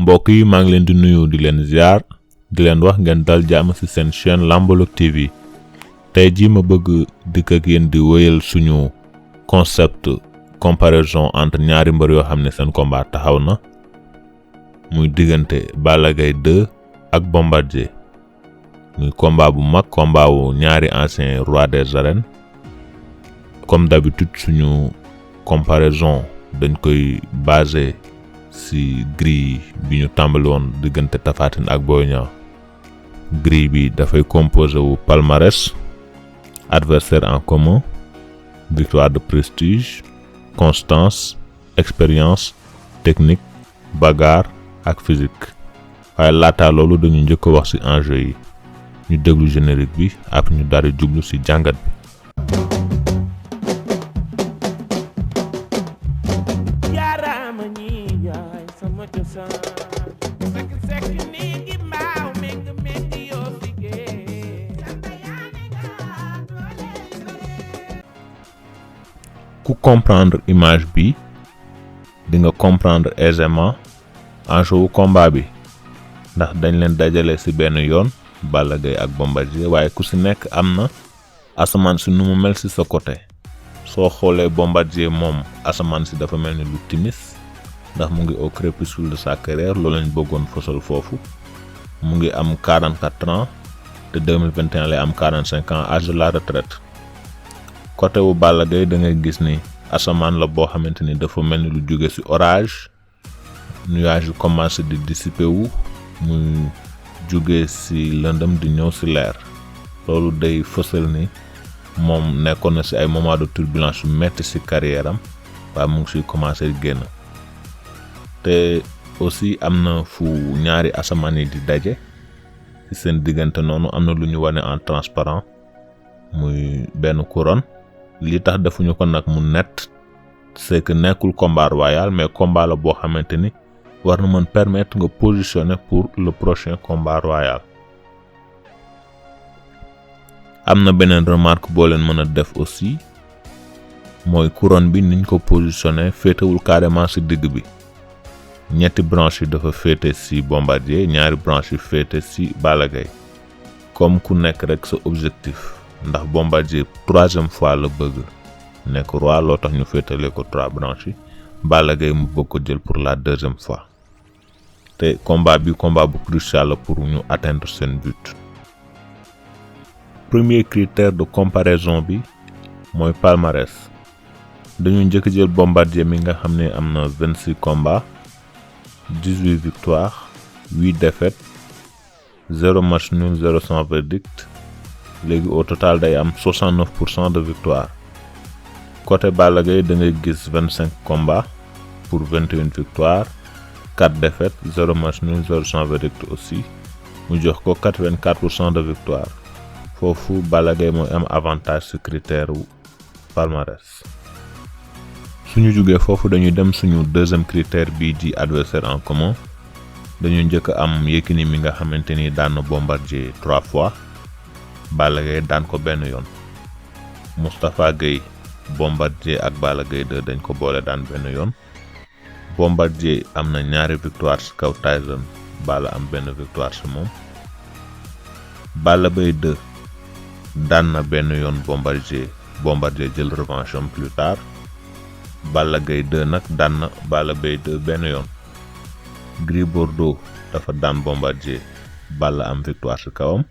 mbokk yi maa ngi leen di nuyu di leen ziar di leen wax ngeen dal jàmm ci seen chaîne Lambolog TV tey jii ma bëgg dikk ak yéen di wéyal suñu concept comparaison entre ñaari mbër yoo xam ne seen combat taxaw na muy diggante Balla Gaye 2 ak Bombardier muy combat bu mag combat wu ñaari anciens rois des arènes comme d'habitude suñu comparaison dañ koy basé ci grille bi ñu tàmbali woon diggante Tapha Tine ak Boy Niang grille bi dafay composé wu palmarès adversaire en commun victoire de prestige constance expérience technique bagarre ak physique waaye laata loolu dañu njëkk a wax ci enjeu yi ñu déglu générique bi ak ñu dari jublu ci jàngat bi. ku comprendre image bi di nga comprendre aisément enjeu wu combat bi ndax dañ leen dajale ci benn yoon Balla Gaye ak Bombardier waaye ku ci nekk am na asamaan si nu mu mel ci sa côté soo xoolee Bombardier moom asamaan si dafa mel ni lu timis ndax mu ngi au crépuscule de sa carrière loolu lañ bëggoon fësal foofu mu ngi am 44 ans te 2021 lay am 45 ans âge de la retraite côté wu Balla Gaye da ngay gis ni asamaan la boo xamante ni dafa mel ni lu jóge ci orage nuage yu commencé di dissiper wu muy jóge ci lëndëm di ñëw ci leer loolu day fësal ni moom nekkoon na ci ay moment de turbulence yu metti ci carrière am waaye mu ngi ciy commencé génn te aussi am na fu ñaari asamaan yi di daje ci seen diggante noonu am na lu ñu wane en transparent muy benn couronne li tax defuñu ko nag mu net c'est que nekkul combat royal mais combat la boo xamante ni war na mën permettre nga positionner pour le prochain combat royal. am na beneen remarque boo leen mën a def aussi mooy couronne bi niñ ko positionner féetewul carrément ci digg bi ñetti branche yi dafa féete ci Bombardier ñaari branche yi féete ci Balla Gaye comme ku nekk rek sa objectif. ndax Bombardier 3e fois la bëgg nekk roi loo tax ñu féetale ko 3 branches yi Balla Gaye mu bëgg ko jël pour la 2e fois te combat bi combat bu crucial la pour ñu atteindre seen but. premier critère de comparaison bi mooy palmarès dañu njëkk jël Bombardier mi nga xam ne am na 26 combats 18 victoires 8 défaites 0 match nul 0 sans verdict léegi au total day am 69% de victoire côté Balla Gaye da ngay gis 25 combats pour 21 victoires 4 défaites 0 match nul 0 sans verdict aussi mu jox ko 84% de victoire foofu Balla Gaye mooy am avantage ci critère wu palmarès. suñu jógee foofu dañuy dem suñu deuxième critère bii di adversaire en commun dañu njëkk am Yékini mi nga xamante ni daan na Bombardier 3 fois. Balla Gaye daan ko benn yoon Moustapha Gueye Bombardier ak Balla Gaye 2 dañ ko boole daan benn yoon Bombardier am na ñaari victoire ci kaw Tyson Balla am benn victoire ci moom Balla Gaye 2 daan na benn yoon Bombardier jël revanche am plus tard Balla Gaye 2 nag daan na Balla Gaye 2 benn yoon Gris Bordeaux dafa daan Bombardier Balla am victoire ci kawam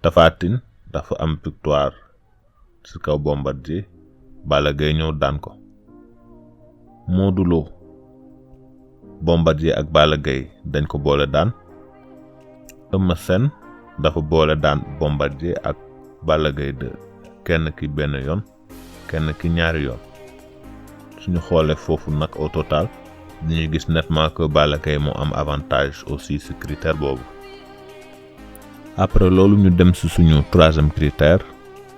Tapha Tine dafa am victoire ci kaw Bombardier Balla Gaye ñëw daan ko Modou Lo Bombardier ak Balla Gaye dañ ko boole daan Eumeu Sène dafa boole daan Bombardier ak Balla Gaye 2 kenn ki benn yoon kenn ki ñaari yoon suñu xoolee foofu nag au total dañuy gis nettement que Balla Gaye moo am avantage aussi ci critère boobu. après loolu ñu dem ci suñu 3e critère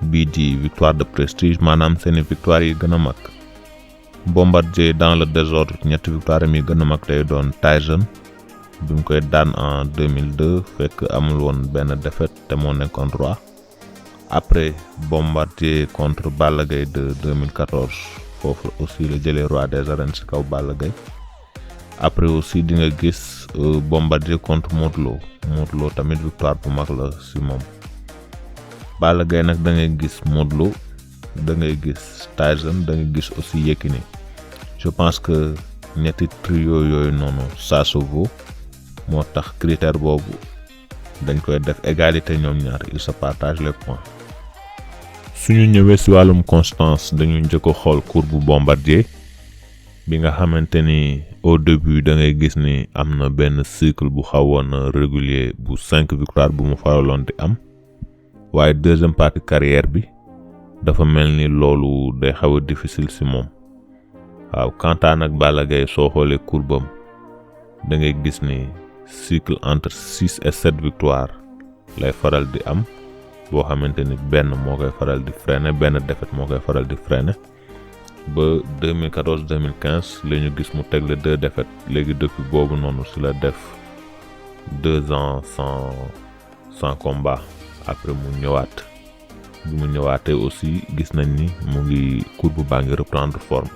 bii di victoire de prestige maanaam seeni victoire yi gën a mag Bombardier dans le désordre ñetti victoire yi gën a mag day doon Tyson bi mu koy daan en 2002 fekk amul woon benn défaite te moo nekkoon roi après Bombardier contre Balla Gaye de 2014 foofu aussi la jëlee roi des arènes ci kaw Balla Gaye après aussi di nga gis Bombardier contre Modou Lo tamit victoire bu mag la si moom. Balla Gaye nag da ngay gis Modou Lo da ngay gis Tyson da ngay gis aussi Yékini. Je pense que ñetti trio yooyu noonu ça se vaut moo tax critère boobu dañ koy def égalité ñoom ñaar ils se partagent les points. suñu ñëwee si wàllum constance dañu njëkk a xool courbe bu Bombardier bi nga xamante ni au début da ngay gis ni am na benn cycle bu xawoon régulier bu 5 victoires bu mu faraloon di am waaye deuxième partie carrière bi dafa mel ni loolu day xaw a difficile si moom. waaw kantaan ak Balla Gaye soo xoolee courbam da ngay gis ni cycle entre 6 et 7 victoires lay faral di am boo xamante ni benn moo koy faral di freiner benn défaite moo koy faral di freiner ba 2014-2015 la ñu gis mu tegle 2 défaites léegi depuis boobu noonu si la def 2 ans sans combat après mu ñëwaat bi mu ñëwaatee aussi gis nañ ni mu ngi courbe baa ngi reprendre forme.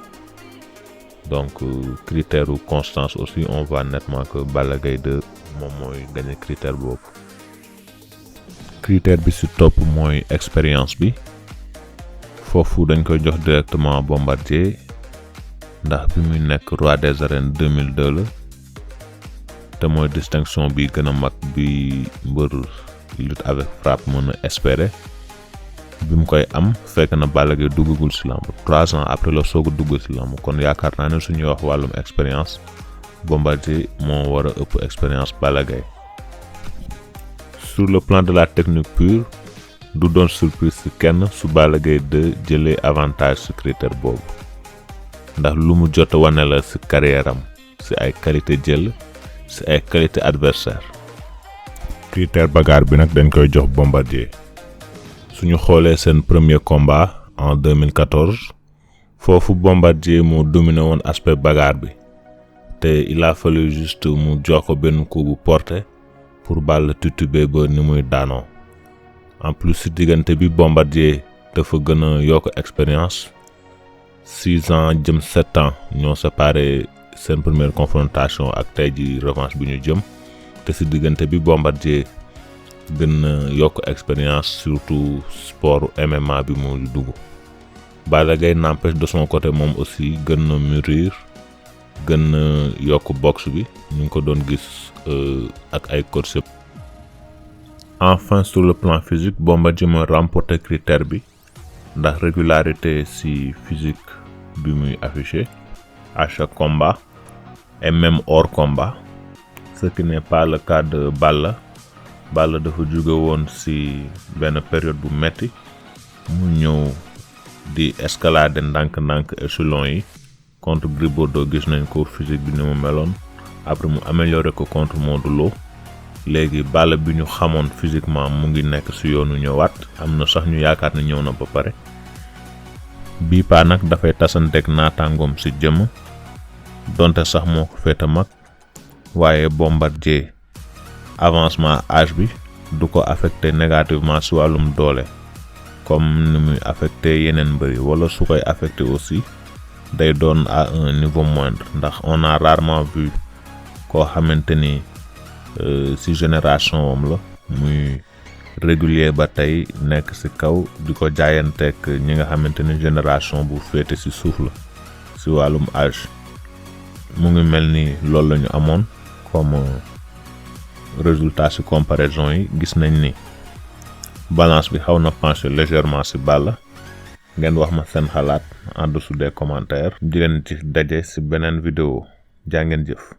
Donc critère ou constance aussi on voit nettement que Balla Gaye 2 moom mooy gagné critère boobu. Critère bi ci topp mooy expérience bi foofu dañ koy jox directement Bombardier ndax bi muy nekk roi des arènes 2002 la te mooy distinction bi gën a mag bi mbër lutte avec frappe mën a espérer. bi mu koy am fekk na Balla Gaye duggagul ci lamb 3 ans après la soog a dugg ci lamb kon yaakaar naa ne suñuy wax wàllum expérience Bombardier moo war a ëpp expérience Balla Gaye. Sur le plan de la technique pure du doon surprise ci kenn su Balla Gaye 2 jëlee avantage ci critère boobu ndax lu mu jot a wane la ci carrière am ci ay qualité jël ci ay qualité adversaire. critère bagarre bi nag dañ koy jox Bombardier. suñu xoolee seen premier combat en 2014 foofu Bombardier moo dominé woon aspect bagarre bi te il a fallu juste mu jox ko benn coup bu porté pour Balla titubé ba ni muy daanoo. en plus si diggante bi Bombardier dafa gën a yokk expérience 6 ans jëm 7 ans ñoo séparé seen première confrontation ak tey ji revanche bi ñu jëm te si diggante bi Bombardier gën a yokk expérience surtout sport MMA bi mu dugg. Balla Gaye n'empêche de son côté moom aussi gën na mûrir gën na yokk boxe bi ñu ngi ko doon gis ak ay coach. Enfin sur le plan physique Bombardier mooy remporté critère bi ndax régularité ci physique bi muy affiché à chaque combat et même hors combat ce qui n'est pas le cas de Balla dafa jóge woon ci benn période bu metti mu ñëw di escalader ndànk-ndànk échelon yi contre Gris Bordeaux gis nañ ko physique bi ni mu meloon après mu amélioré ko contre Modou Lo léegi Balla bi ñu xamoon physiquement mu ngi nekk ci yoonu ñëwaat am na sax ñu yaakaar ne ñëw na ba pare bii paa nag dafay tasanteeg naataangoom ci jëmm donte sax moo ko féete mag waaye Bombardier avancement âge bi du ko affecté négativement ci wàllum doole comme ni muy affecté yeneen mbëri wala su koy affecté aussi day doon à un niveau moindre ndax on a rarement vu koo xamante ni ci génération am la muy régulier ba tey nekk ci kaw di ko jaayanteeg ñi nga xamante ni génération bu féete ci suuf la ci wàllum âge mu ngi mel ni loolu la ñu amoon comme résultat ci comparaison yi gis nañ ni balance bi xaw na penché légèrement ci Balla ngeen wax ma seen xalaat en dessous des commentaires di leen ci daje ci beneen vidéo jaa ngeen jëf.